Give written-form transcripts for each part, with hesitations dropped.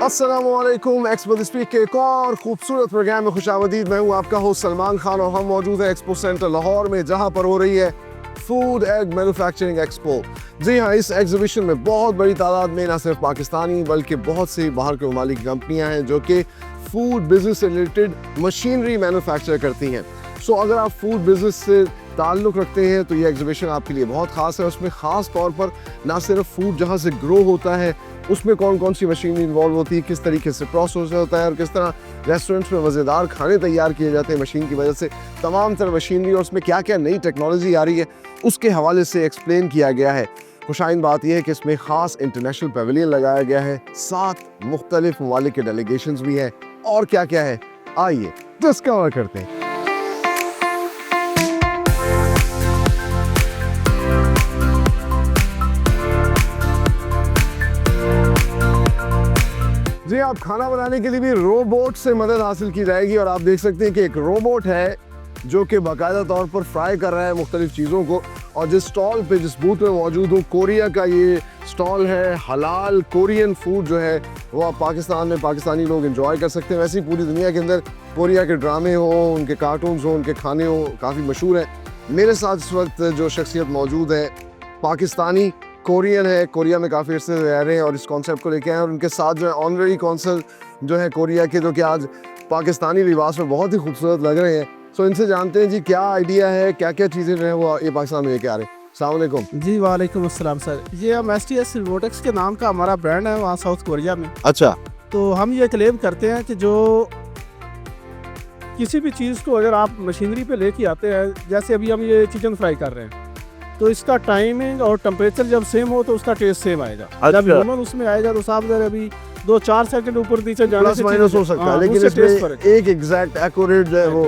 अस्सलामुअलैकुम, expo speak के एक और खूबसूरत प्रोग्राम में खुशामदीद। मैं हूँ आपका होस्ट सलमान खान और हम मौजूद हैं एक्सपो सेंटर लाहौर में, जहाँ पर हो रही है फूड एग मैन्युफैक्चरिंग एक्सपो। जी हाँ, इस एग्जीबिशन में बहुत बड़ी तादाद में न सिर्फ पाकिस्तानी बल्कि बहुत सी बाहर के ममालिक की कंपनियाँ हैं जो कि फूड बिजनेस से रिलेटेड मशीनरी मैन्युफैक्चर करती हैं। सो अगर आप फूड बिजनेस से ताल्लुक़ रखते हैं तो ये एग्जीबिशन आपके लिए बहुत ख़ास है। उसमें ख़ास तौर पर ना सिर्फ फूड जहाँ से ग्रो होता है उसमें कौन कौन सी मशीनरी इन्वॉल्व होती है, किस तरीके से प्रोसेस होता है और किस तरह रेस्टोरेंट्स में मज़ेदार खाने तैयार किए जाते हैं मशीन की वजह से, तमाम तरह मशीनरी और उसमें क्या क्या नई टेक्नोलॉजी आ रही है उसके हवाले से एक्सप्लेन किया गया है। खुशाइन बात यह है कि इसमें ख़ास इंटरनेशनल पेविलियन लगाया गया है, 7 मुख्तलिफ ममालिक के डेलीगेशंस भी हैं और क्या क्या है आइए डिस्कवर करते हैं। जी, आप खाना बनाने के लिए भी रोबोट से मदद हासिल की जाएगी और आप देख सकते हैं कि एक रोबोट है जो कि बाकायदा तौर पर फ्राई कर रहा है मुख्तलिफ चीज़ों को। और जिस स्टॉल पे, जिस बूथ में मौजूद हूँ, कोरिया का ये स्टॉल है। हलाल कोरियन फूड जो है वो आप पाकिस्तान में पाकिस्तानी लोग एंजॉय कर सकते हैं। वैसे ही पूरी दुनिया के अंदर कोरिया के ड्रामे हो, उनके कार्टून्स हो, उनके खाने हो, काफ़ी मशहूर हैं। मेरे साथ इस वक्त जो शख्सियत मौजूद है पाकिस्तानी कोरियन है, कोरिया में काफ़ी अर्से रह रहे हैं और इस कॉन्सेप्ट को लेके आए। और उनके साथ जो है ऑनररी कौंसल जो है कोरिया के, जो कि आज पाकिस्तानी लिबास में बहुत ही खूबसूरत लग रहे हैं। सो इनसे जानते हैं जी क्या आइडिया है, क्या क्या चीज़ें जो है वो ये पाकिस्तान में लेके आ रहे हैं। अस्सलाम वालेकुम। जी वालेकुम अस्सलाम सर। ये हम STS रोबोटिक्स के नाम का हमारा ब्रांड है वहाँ साउथ कोरिया में। अच्छा। तो हम ये क्लेम करते हैं कि जो किसी भी चीज़ को अगर आप मशीनरी पे लेके आते हैं, जैसे अभी हम ये चिकन फ्राई कर रहे हैं, तो इसका टाइमिंग और टेम्परेचर जब सेम हो तो उसका टेस्ट सेम आएगा। जब ह्यूमन उसमें आएगा तो साफ अगर अभी 2-4 सेकंड ऊपर नीचे जाने से माइनस हो सकता है, लेकिन इसमें एक एग्जैक्ट एक्यूरेट जो है वो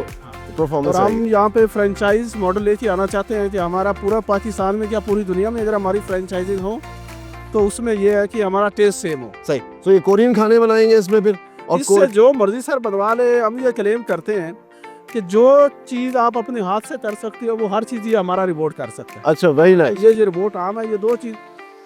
परफॉर्मेंस है। और हम यहाँ पे फ्रेंचाइज मॉडल लेके आना चाहते हैं कि हमारा पूरा पाकिस्तान में क्या पूरी दुनिया में अगर हमारी फ्रेंचाइजिंग हो तो उसमें यह है कि हमारा टेस्ट सेम हो। सही। तो ये कोरियन खाने बनाएंगे इसमें फिर, और इससे जो मर्जी सर बनवा ले। हम ये क्लेम करते हैं कि जो चीज़ आप अपने हाथ से कर सकते हो वो हर चीज़ ये हमारा रिबोट कर सकता है। अच्छा, वेरी नाइस। ये जो रिबोट आर्म है, ये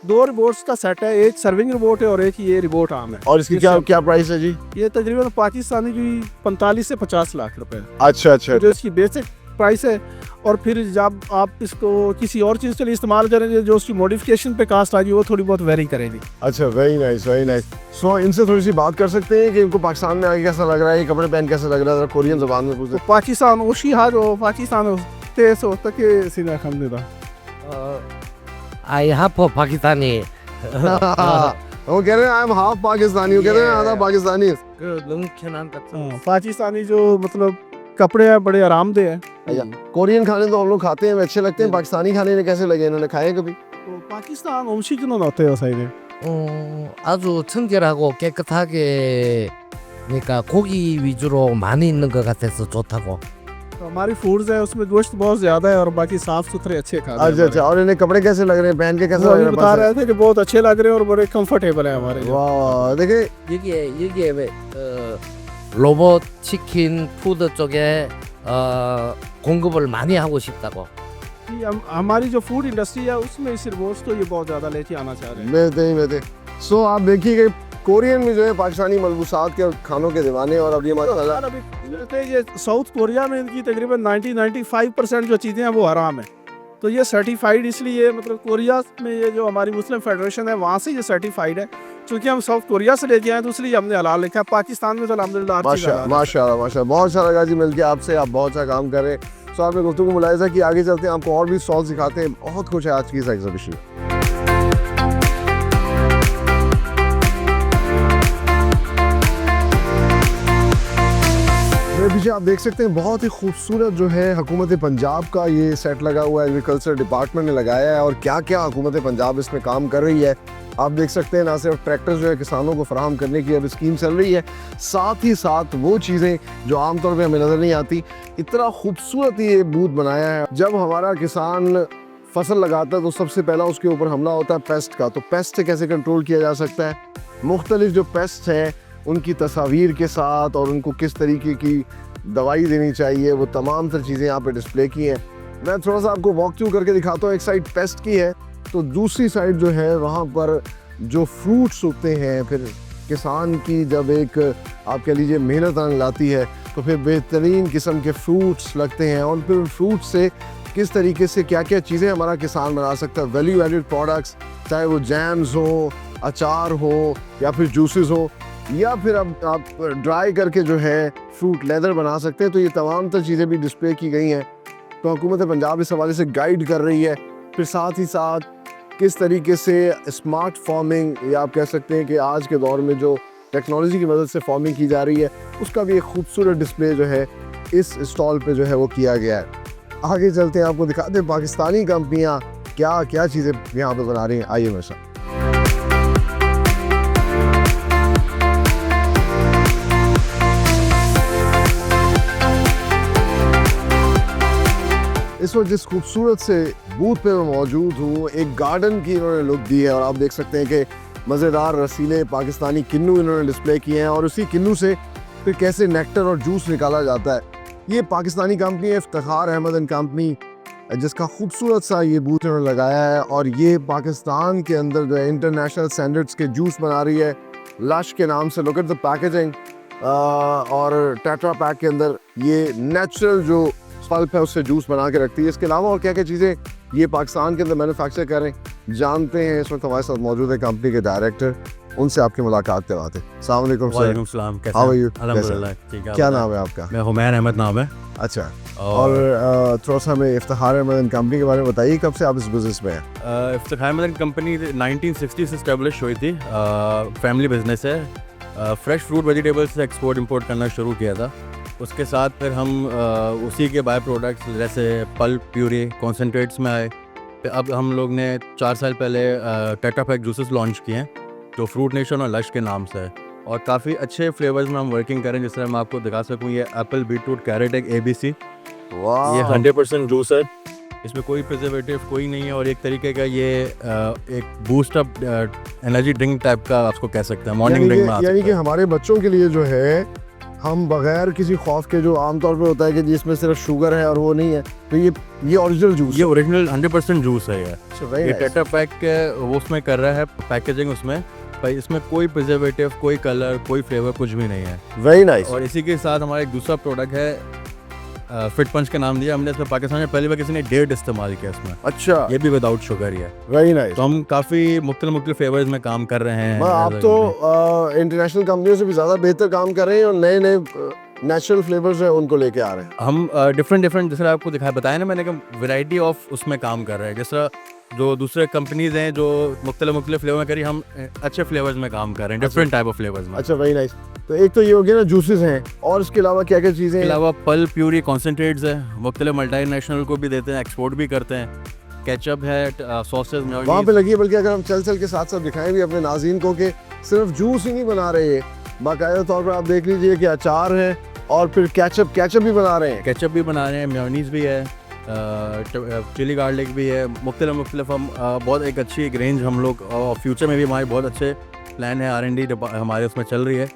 दो रिबोट्स का सेट है। एक सर्विंग रिबोट है और एक ये रिबोट आर्म है। और इसकी क्या प्राइस है जी? ये तकरीबन पाकिस्तानी की 45 से 50 लाख रुपए। अच्छा अच्छा। जो इसकी बेसिक प्राइस है, और फिर जब आप इसको किसी और चीज़ के लिए इस्तेमाल करेंगे जो उसकी मॉडिफिकेशन पे कास्ट आएगी वो थोड़ी बहुत वेरी करेगी। अच्छा, वेरी नाइस वेरी नाइस। सो इनसे थोड़ी सी बात कर सकते हैं कि इनको पाकिस्तान में आके कैसा लग रहा है, ये कपड़े पहन कैसा लग रहा है, कोरियन ज़बान में पूछते। पाकिस्तान ओशी हार हो, पाकिस्तान तेज हो तक के सीधा खमदेदा I half Pakistani. वो कह रहे हैं आई एम हाफ पाकिस्तानी, वो कह रहे हैं आधा पाकिस्तानी। पाकिस्तानी जो मतलब कपड़े हैं बड़े आरामदेह हैं। कोरियन खाने तो हम लोग खाते हैं, अच्छे लगते हैं। पाकिस्तानी खाने कैसे लगे, इन्होंने खाए कभी? तो पाकिस्तान 음식은 어때요, 사장님? 아주 청결하고 깨끗하게, 그러니까 고기 위주로 많이 있는 것 같아서 좋다고. तो हमारी फूड्स है उसमें गोश्त बहुत ज्यादा है और बाकी साफ सुथरे अच्छे खाने। अच्छा अच्छा। और इन्हें कपड़े कैसे लग रहे हैं, पहन के कैसे लग रहे हैं? बता रहे थे कि बहुत अच्छे लग रहे हैं और बड़े कंफर्टेबल है हमारे। वाह, देखिए 이게 왜 로봇 치킨 푸드 쪽에 공급을 많이 하고 싶다고. हमारी जो फूड इंडस्ट्री है उसमें इस रिबोट्स को ये बहुत ज्यादा लेके आना चाह रहे हैं। मैं सो आप देखिए कि कोरियन में जो है पाकिस्तानी मलबूसात के खानों के दीवाने। और अब ये साउथ कोरिया में इनकी तकरीबन 90-95% जो चीज़ें हैं वो हराम है। तो ये सर्टिफाइड इसलिए, मतलब कोरिया में ये जो हमारी मुस्लिम फेडरेशन है वहाँ से ये सर्टिफाइड है। क्योंकि हम साउथ कोरिया से लेके आए तो इसलिए हमने हलाल लिखा है। पाकिस्तान में तो अल्हम्दुलिल्लाह माशाल्लाह बहुत अच्छा लगा जी मिलके आपसे। आप बहुत अच्छा काम कर रहे हैं। सो आपने गुफ्तगू को मुलाहिज़ा कि आगे चलते हैं आपको और भी स्टॉल सिखाते हैं। बहुत कुछ है आज की इस एग्जीबिशन में। पीछे आप देख सकते हैं बहुत ही खूबसूरत जो है हुकूमत पंजाब का ये सेट लगा हुआ है, एग्रीकल्चर डिपार्टमेंट ने लगाया है। और क्या क्या हुकूमत पंजाब इसमें काम कर रही है आप देख सकते हैं। ना सिर्फ ट्रैक्टर जो है किसानों को फराहम करने की अब स्कीम चल रही है, साथ ही साथ वो चीज़ें जो आमतौर पर हमें नज़र नहीं आती। इतना खूबसूरत ये बूथ बनाया है। जब हमारा किसान फसल लगाता है तो सबसे पहला उसके ऊपर हमला होता है पेस्ट का। तो पेस्ट से कैसे कंट्रोल किया जा सकता है, मुख्तलिफ जो पेस्ट हैं उनकी तस्वीर के साथ और उनको किस तरीके की दवाई देनी चाहिए, वो तमाम तर चीज़ें यहाँ पे डिस्प्ले की हैं। मैं थोड़ा सा आपको वॉक थ्रू करके दिखाता हूँ। एक साइड पेस्ट की है तो दूसरी साइड जो है वहाँ पर जो फ्रूट्स उगते हैं, फिर किसान की जब एक आप कह लीजिए मेहनत रंग लाती है तो फिर बेहतरीन किस्म के फ्रूट्स लगते हैं और फिर फ्रूट से किस तरीके से क्या क्या चीज़ें हमारा किसान बना सकता है, वैल्यू एडेड प्रोडक्ट्स, चाहे वो जैम्स हो, अचार हो या फिर जूसेस हो, या फिर अब आप ड्राई करके जो है फ्रूट लेदर बना सकते हैं। तो ये तमाम तर चीज़ें भी डिस्प्ले की गई हैं। तो हुकूमत पंजाब इस हवाले से गाइड कर रही है। फिर साथ ही साथ किस तरीके से स्मार्ट फार्मिंग, या आप कह सकते हैं कि आज के दौर में जो टेक्नोलॉजी की मदद से फार्मिंग की जा रही है, उसका भी एक खूबसूरत डिस्प्ले जो है इस स्टॉल पे जो है वो किया गया है। आगे चलते हैं, आपको दिखाते हैं पाकिस्तानी कंपनियां क्या क्या चीज़ें यहाँ पे बना रही हैं। आइए मेरे साथ। इस वक्त जिस खूबसूरत से बूथ पे मैं मौजूद हूँ, एक गार्डन की इन्होंने लुक दी है और आप देख सकते हैं कि मज़ेदार रसीले पाकिस्तानी किन्नू इन्होंने डिस्प्ले किए हैं और उसी किन्नू से फिर कैसे नेक्टर और जूस निकाला जाता है। ये पाकिस्तानी कंपनी है इफ्तिखार अहमद एंड कंपनी, जिसका खूबसूरत सा ये बूथ इन्होंने लगाया है और ये पाकिस्तान के अंदर जो है इंटरनेशनल स्टैंडर्ड्स के जूस बना रही है लश के नाम से। लुक एट द पैकेजिंग, और टेट्रा पैक के अंदर ये नेचुरल जो पल्प है उससे जूस बना के रखती है। इसके अलावा और क्या क्या चीज़ें ये पाकिस्तान के अंदर मैन्युफैक्चर कर रहे हैं जानते हैं। इस वक्त हमारे साथ मौजूद है कंपनी के डायरेक्टर, उनसे आपकी मुलाकात करवाते हैं। अस्सलाम वालेकुम सर। वालेकुम सलाम, कैसे How are हैं? you? अल्हम्दुलिल्लाह, ठीक है। क्या नाम है आपका? मैं हुमैर अहमद नाम है। अच्छा, और थोड़ा सा हमें इफ्तिखार अहमद कंपनी के बारे में बताइए, कब से आप इस बिजनेस में हैं? इफ्तिखार अहमद कंपनी 1960 से इस्टेब्लिश हुई थी। फैमिली बिजनेस है। फ्रेश फ्रूट वेजिटेबल्स से एक्सपोर्ट इंपोर्ट करना शुरू किया था। उसके साथ फिर हम उसी के बाय प्रोडक्ट्स जैसे पल्प, प्यूरी, कॉन्सेंट्रेट्स में आए। फिर अब हम लोग ने 4 साल पहले टेट्रा पैक जूसेस लॉन्च किए हैं जो फ्रूट नेशन और लश के नाम से है, और काफ़ी अच्छे फ्लेवर्स में हम वर्किंग करें। जिस तरह मैं आपको दिखा सकूँ, ये एप्पल, बीटरूट, कैरेट, एक ABC, वाह, ये 100% जूस है। इसमें कोई प्रिजर्वेटिव कोई नहीं है, और एक तरीके का ये एक boost up energy drink type का आपको कह सकते हैं, मॉर्निंग ड्रिंक में। यानी कि हमारे बच्चों के लिए जो है हम बगैर किसी खौफ के, जो आमतौर पे होता है कि जिसमें सिर्फ शुगर है और वो नहीं है, तो ये ओरिजिनल जूस, ये ओरिजिनल 100% जूस है। ये ये टेट्रा पैक के वो उसमें कर रहा है पैकेजिंग उसमें, भाई इसमें कोई प्रिजर्वेटिव, कोई कलर, कोई फ्लेवर कुछ भी नहीं है। Very nice. और इसी के साथ हमारा एक दूसरा प्रोडक्ट है फिट पंच के नाम दिया हमने। इसमें पाकिस्तान में पहली बार किसी ने डेट इस्तेमाल किया इसमें। अच्छा, ये भी विदाउट शुगर ही है। Very nice. तो हम काफ़ी मुख्तलिफ फ्लेवर्स में काम कर रहे हैं। आप तो इंटरनेशनल कंपनियों से भी ज़्यादा बेहतर काम कर रहे हैं और नए नए नेचुरल फ्लेवर्स हैं उनको लेके आ रहे हैं। हम डिफरेंट जैसे आपको बताया ना मैंने, कि वैरायटी ऑफ उसमें काम कर रहे हैं। जैसा जो दूसरे कंपनीज हैं जो मुख्तलिफ फ्लेवर में करी, हम अच्छे फ्लेवर्स में काम कर रहे हैं, डिफरेंट टाइप ऑफ फ्लेवर्स में। अच्छा, वेरी नाइस। तो एक तो ये हो गया ना जूसेस हैं, और इसके अलावा क्या क्या चीज़ें हैं? इसके अलावा पल्प, प्यूरी, कॉन्सेंट्रेट्स है, मुख्तलिफ मल्टीनेशनल को भी देते हैं, एक्सपोर्ट भी करते हैं। केचप है, सॉसेस, वहाँ पे लगी है। बल्कि अगर हम चल के साथ साथ दिखाएं भी अपने नाज़रीन को कि सिर्फ जूस ही नहीं बना रहे हैं, बाकायदा तौर पर आप देख लीजिए कि अचार है और फिर केचप भी बना रहे हैं। केचप भी बना रहे हैं, मेयोनीज भी है, चिली गार्लिक भी है, मुख्तलिफ हम बहुत एक अच्छी एक रेंज हम लोग, और फ्यूचर में भी हमारे बहुत अच्छे प्लान है, R&D हमारे उसमें चल रही है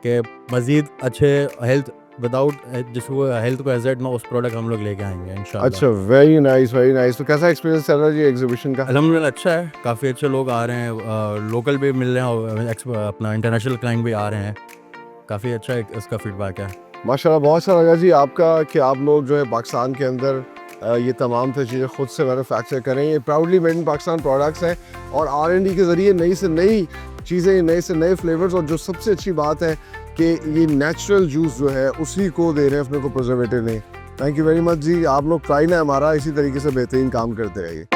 कि मज़ीद अच्छे हेल्थ विदाउट जिसको हेल्थ को एजेड ना, उस प्रोडक्ट हम लोग लेके आएंगे इंशाल्लाह। अच्छा, वेरी नाइस, वेरी नाइस। तो कैसा एक्सपीरियंस चल रहा है जी एग्जीबिशन का? अल्हम्दुलिल्लाह अच्छा है, काफ़ी अच्छे लोग आ रहे हैं, लोकल भी मिल रहे हैं और अपना इंटरनेशनल क्लाइंट भी आ रहे हैं। काफ़ी अच्छा इसका फीडबैक है माशाल्लाह। बहुत अच्छा लगा जी आपका कि आप लोग जो है पाकिस्तान के अंदर ये तमाम चीज़ें खुद से मैन्युफैक्चर करें। ये proudly made in Pakistan products हैं और R&D के ज़रिए नई से नई चीज़ें, नए से नए फ्लेवर्स, और जो सबसे अच्छी बात है कि ये नेचुरल जूस जो है उसी को दे रहे हैं, अपने को प्रिजर्वेटिव नहीं। थैंक यू वेरी मच जी। आप लोग ट्राई ना हमारा इसी तरीके से बेहतरीन काम करते रहिए।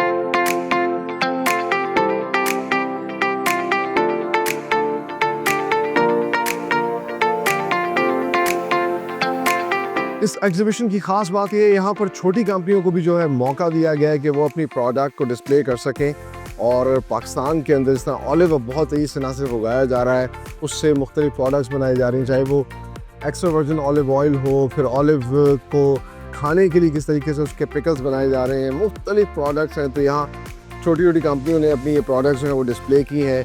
इस एग्जीबिशन की ख़ास बात ये है, यहाँ पर छोटी कंपनियों को भी जो है मौका दिया गया है कि वो अपनी प्रोडक्ट को डिस्प्ले कर सकें। और पाकिस्तान के अंदर जिस तरह ऑलिव बहुत तेज़ी से ना सिर्फ उगाया जा रहा है, उससे मुख्तलिफ प्रोडक्ट्स बनाई जा रही हैं, चाहे वो एक्स्ट्रा वर्जिन ऑलिव ऑयल हो, फिर ऑलिव को खाने के लिए किस तरीके से उसके पिकल्स बनाए जा रहे हैं, मुख्तलिफ प्रोडक्ट्स हैं। तो यहाँ छोटी छोटी कंपनियों ने अपनी ये प्रोडक्ट्स जो हैं वो डिस्प्ले की हैं।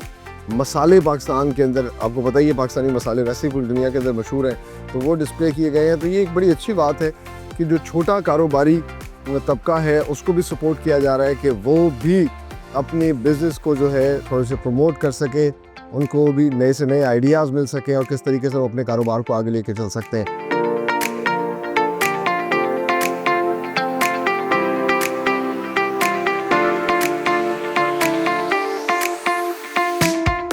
मसाले पाकिस्तान के अंदर, आपको पता ही है पाकिस्तानी मसाले वैसे ही पूरी दुनिया के अंदर मशहूर हैं, तो वो डिस्प्ले किए गए हैं। तो ये एक बड़ी अच्छी बात है कि जो छोटा कारोबारी तबका है उसको भी सपोर्ट किया जा रहा है कि वो भी अपने बिज़नेस को जो है थोड़े से प्रमोट कर सके उनको भी नए से नए आइडियाज़ मिल सकें और किस तरीके से वो अपने कारोबार को आगे लेके चल सकते हैं।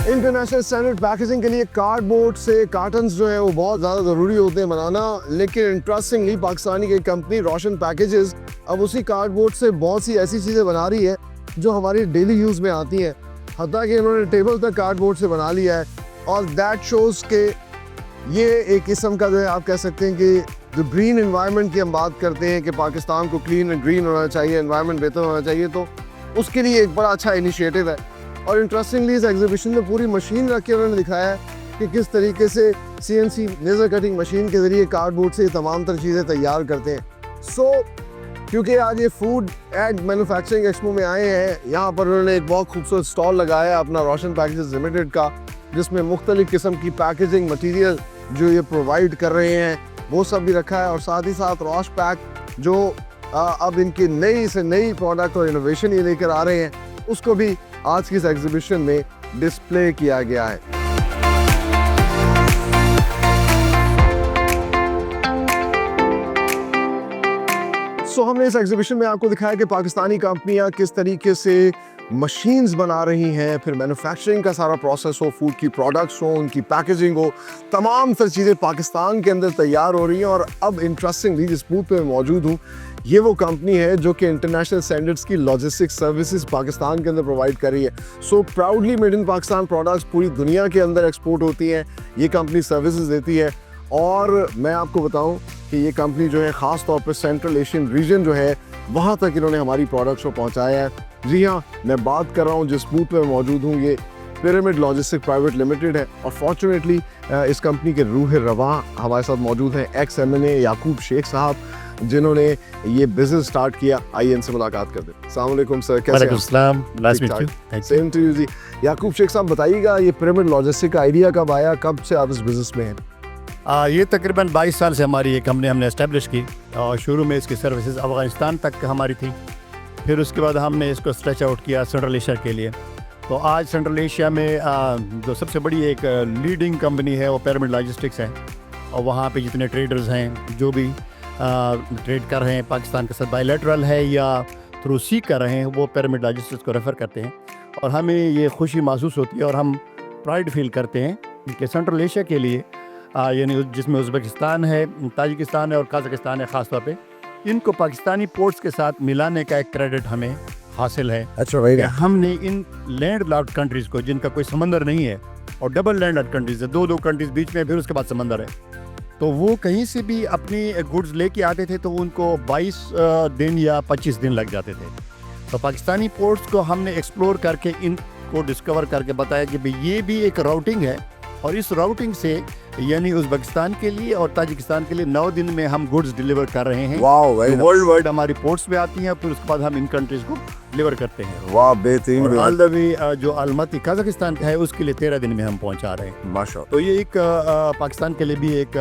इंटरनेशनल स्टैंडर्ड पैकेजिंग के लिए कार्डबोर्ड से कार्टन्स जो है वो बहुत ज़्यादा ज़रूरी होते हैं बनाना, लेकिन इंटरेस्टिंगली पाकिस्तानी की कंपनी रोशन पैकेजेस अब उसी कार्डबोर्ड से बहुत सी ऐसी चीज़ें बना रही है जो हमारी डेली यूज़ में आती हैं। हत्ता कि इन्होंने टेबल तक कार्डबोर्ड से बना लिया है और दैट शोज़ के ये एक किस्म का जो है आप कह सकते हैं कि जो ग्रीन एनवायरनमेंट की हम बात करते हैं कि पाकिस्तान को क्लीन एंड ग्रीन होना चाहिए, एनवायरनमेंट बेहतर होना चाहिए, तो उसके लिए एक बड़ा अच्छा इनिशिएटिव है। और इंटरेस्टिंगली इस एग्जीबिशन में पूरी मशीन रख के उन्होंने दिखाया है कि किस तरीके से CNC लेज़र कटिंग मशीन के ज़रिए कार्डबोर्ड से तमाम तर चीज़ें तैयार करते हैं। क्योंकि आज ये फूड एंड मैन्युफैक्चरिंग एक्सपो में आए हैं, यहाँ पर उन्होंने एक बहुत खूबसूरत स्टॉल लगाया अपना रोशन पैकेजेस लिमिटेड का, जिसमें मुख्तलिफ़ किस्म की पैकेजिंग मटीरियल जो ये प्रोवाइड कर रहे हैं वो सब भी रखा है। और साथ ही साथ रॉश पैक जो अब इनकी नई से नई प्रोडक्ट और इनोवेशन ये लेकर आ रहे हैं, उसको भी आज की इस एग्जीबिशन में डिस्प्ले किया गया है। हमने इस एग्जीबिशन में आपको दिखाया कि पाकिस्तानी कंपनियां किस तरीके से मशीन्स बना रही हैं, फिर मैन्युफैक्चरिंग का सारा प्रोसेस हो, फूड की प्रोडक्ट्स हो, उनकी पैकेजिंग हो, तमाम तर चीज़ें पाकिस्तान के अंदर तैयार हो रही हैं। और अब इंटरेस्टिंगली जिस बूथ पे मैं मौजूद हूँ, ये वो कंपनी है जो कि इंटरनेशनल स्टैंडर्ड्स की लॉजिस्टिक्स सर्विसेज पाकिस्तान के अंदर प्रोवाइड कर रही है। So proudly made in Pakistan products पूरी दुनिया के अंदर एक्सपोर्ट होती हैं, ये कंपनी सर्विसेज देती है। और मैं आपको बताऊं कि ये कंपनी जो है ख़ास तौर पे सेंट्रल एशियन रीजन जो है वहाँ तक इन्होंने हमारी प्रोडक्ट्स को पहुँचाया है। जी हाँ, मैं बात कर रहा हूँ जिस बूथ पे मौजूद हूँ, ये पिरामिड लॉजिस्टिक प्राइवेट लिमिटेड है। और फॉर्चुनेटली इस कंपनी के रूह रवा हमारे साथ मौजूद हैं XMNA याकूब शेख साहब, जिन्होंने ये बिजनेस स्टार्ट किया। आइए इनसे मुलाकात करते हैं। अस्सलाम वालेकुम सर, कैसे हैं? सेम टू यू जी। याकूब शेख साहब बताइएगा, ये पिरामिड लॉजिस्टिक का आइडिया कब आया, कब से आप इस बिज़नेस में हैं? ये तकरीबन 22 साल से हमारी ये कंपनी हमने इस्टेब्लिश की और शुरू में इसकी सर्विसेज अफ़गानिस्तान तक हमारी थी। फिर उसके बाद हमने इसको स्ट्रेच आउट किया सेंट्रल एशिया के लिए। तो आज सेंट्रल एशिया में जो सबसे बड़ी एक लीडिंग कंपनी है वो पिरामिड लॉजिस्टिक्स है। और वहाँ पे जितने ट्रेडर्स हैं जो भी ट्रेड कर रहे हैं पाकिस्तान के साथ, बायलैटरल है या थ्रू सी कर रहे हैं, वो पिरामिड लॉजिस्टिक्स को रेफ़र करते हैं। और हमें ये खुशी महसूस होती है और हम प्राइड फील करते हैं कि सेंट्रल एशिया के लिए यानी जिसमें उज़्बेकिस्तान है, ताजिकिस्तान है और कज़ाकिस्तान है ख़ास तौर पे, इनको पाकिस्तानी पोर्ट्स के साथ मिलाने का एक क्रेडिट हमें हासिल है। अच्छा भाई, हमने इन लैंड लॉक्ड कंट्रीज़ को, जिनका कोई समंदर नहीं है और डबल लैंड लॉक्ड कंट्रीज़ है, दो कंट्रीज़ बीच में, फिर उसके बाद समंदर है, तो वो कहीं से भी अपनी गुड्स लेके आते थे तो उनको 22 दिन या 25 दिन लग जाते थे। तो पाकिस्तानी पोर्ट्स को हमने एक्सप्लोर करके इनको डिस्कवर करके बताया कि भाई ये भी एक राउटिंग है और इस राउटिंग से यानी उज़्बेकिस्तान के लिए और ताजिकिस्तान के लिए 9 दिन में हम गुड्स डिलीवर कर रहे हैं। वाओ, वर्ल्ड वाइड हमारी पोर्ट्स में आती हैं, फिर उसके बाद हम इन कंट्रीज़ को डिलीवर करते हैं। वाह, बेहतरीन। आलमी जो अलमती कज़ाकिस्तान का है उसके लिए 13 दिन में हम पहुंचा रहे हैं। माशाअल्लाह। तो ये एक पाकिस्तान के लिए भी एक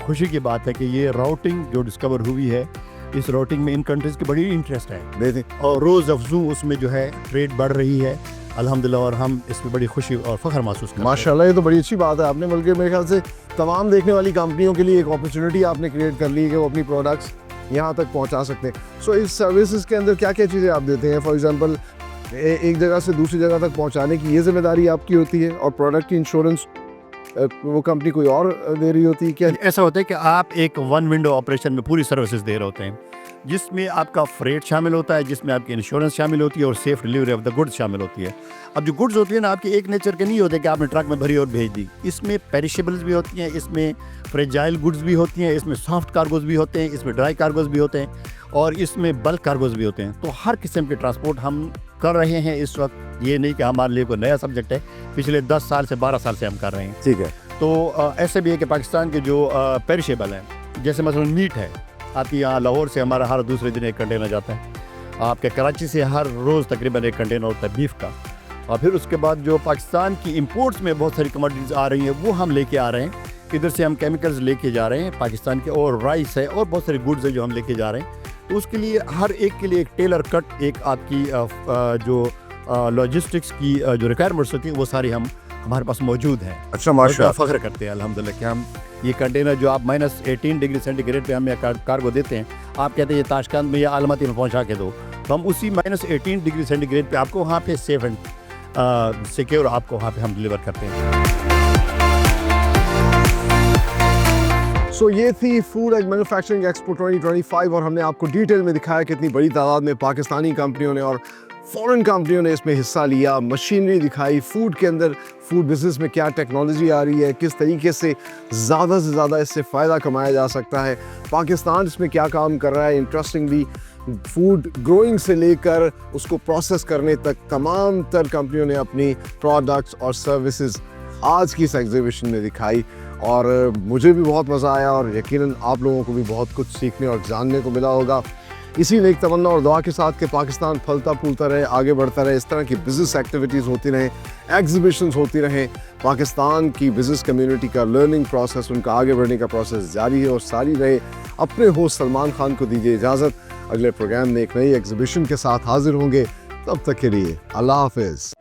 खुशी की बात है कि ये राउटिंग जो डिस्कवर हुई है, इस राउटिंग में इन कंट्रीज़ की बड़ी इंटरेस्ट है और रोज़ अफजू उसमें जो है ट्रेड बढ़ रही है अल्हम्दुलिल्लाह, और हम इसमें बड़ी खुशी और फ़ख्र महसूस करते हैं। माशाल्लाह, ये तो बड़ी अच्छी बात है। आपने बल्कि मेरे ख्याल से तमाम देखने वाली कंपनियों के लिए एक अपॉर्चुनिटी आपने क्रिएट कर ली है कि वो अपनी प्रोडक्ट्स यहाँ तक पहुँचा सकते हैं। सो इस सर्विसेज के अंदर क्या क्या चीज़ें आप देते हैं? फॉर एग्जांपल एक जगह से दूसरी जगह तक पहुँचाने की ये जिम्मेदारी आपकी होती है और प्रोडक्ट की इंश्योरेंस वो कंपनी कोई और दे रही होती है क्या? ऐसा होता है कि आप एक वन विंडो ऑपरेशन में पूरी सर्विसेज दे रहे होते हैं, जिसमें आपका फ्रेट शामिल होता है, जिसमें आपकी इंश्योरेंस शामिल होती है और safe delivery of the goods शामिल होती है। अब जो गुड्स होती है ना, आपके एक नेचर के नहीं होते कि आपने ट्रक में भरी और भेज दी। इसमें पेरिशेबल्स भी होती हैं, इसमें फ्रेजाइल गुड्स भी होती हैं, इसमें सॉफ्ट कार्गोज भी होते हैं, इसमें ड्राई कार्गोज भी होते हैं और इसमें बल्क कार्गोज भी होते हैं। तो हर किस्म के ट्रांसपोर्ट हम कर रहे हैं इस वक्त। ये नहीं कि हमारे लिए कोई नया सब्जेक्ट है, पिछले 10 साल से 12 साल से हम कर रहे हैं। ठीक है। तो ऐसे भी है कि पाकिस्तान के जो पेरिशेबल हैं, जैसे मसलन मीट है, आपके यहाँ लाहौर से हमारा हर दूसरे दिन एक कंटेनर जाता है, आपके कराची से हर रोज़ तकरीबन एक कंटेनर होता है बीफ का। और फिर उसके बाद जो पाकिस्तान की इंपोर्ट्स में बहुत सारी कमोडिटीज़ आ रही हैं वो हम लेके आ रहे हैं, इधर से हम केमिकल्स लेके जा रहे हैं पाकिस्तान के, और राइस है और बहुत सारी गुड्स है जो हम लेके जा रहे हैं। तो उसके लिए हर एक के लिए एक टेलर कट एक आपकी जो लॉजिस्टिक्स की जो रिक्वायरमेंट्स होती हैं वो सारी हम हमारे पास मौजूद हैं। अच्छा और माशाल्लाह। फ़ख्र करते हैं अल्हम्दुलिल्लाह कि हम ये कंटेनर जो आप -18 डिग्री सेंटीग्रेड पे हमें कार्गो देते हैं, आप कहते हैं ये ताशकंद में या अलमती में पहुंचा के दो, तो हम उसी -18 डिग्री सेंटीग्रेड पे आपको वहाँ पे सेफ एंड सिक्योर आपको वहाँ पे हम डिलीवर करते हैं। सो ये थी फूड एंड मैन्युफैक्चरिंग एक्सपो 2025 और हमने आपको डिटेल में दिखाया कितनी बड़ी तादाद में पाकिस्तानी कंपनियों ने और फॉरेन कंपनियों ने इसमें हिस्सा लिया, मशीनरी दिखाई, फूड के अंदर फूड बिजनेस में क्या टेक्नोलॉजी आ रही है, किस तरीके से ज़्यादा इससे फ़ायदा कमाया जा सकता है, पाकिस्तान इसमें क्या काम कर रहा है। इंटरेस्टिंगली फूड ग्रोइंग से लेकर उसको प्रोसेस करने तक तमाम तर कंपनियों ने अपनी प्रोडक्ट्स और सर्विसेज आज की इस एग्जीबिशन में दिखाई और मुझे भी बहुत मज़ा आया और यकीनन आप लोगों को भी बहुत कुछ सीखने और जानने को मिला होगा। इसी नेक तमन्ना और दुआ के साथ कि पाकिस्तान फलता फूलता रहे, आगे बढ़ता रहे, इस तरह की बिज़नेस एक्टिविटीज़ होती रहें, एग्जीबिशंस होती रहें, पाकिस्तान की बिज़नेस कम्युनिटी का लर्निंग प्रोसेस, उनका आगे बढ़ने का प्रोसेस जारी है और सारी रहे। अपने होस्ट सलमान खान को दीजिए इजाज़त। अगले प्रोग्राम में एक नई एग्जीबिशन के साथ हाजिर होंगे, तब तक के लिए अल्लाह हाफिज़।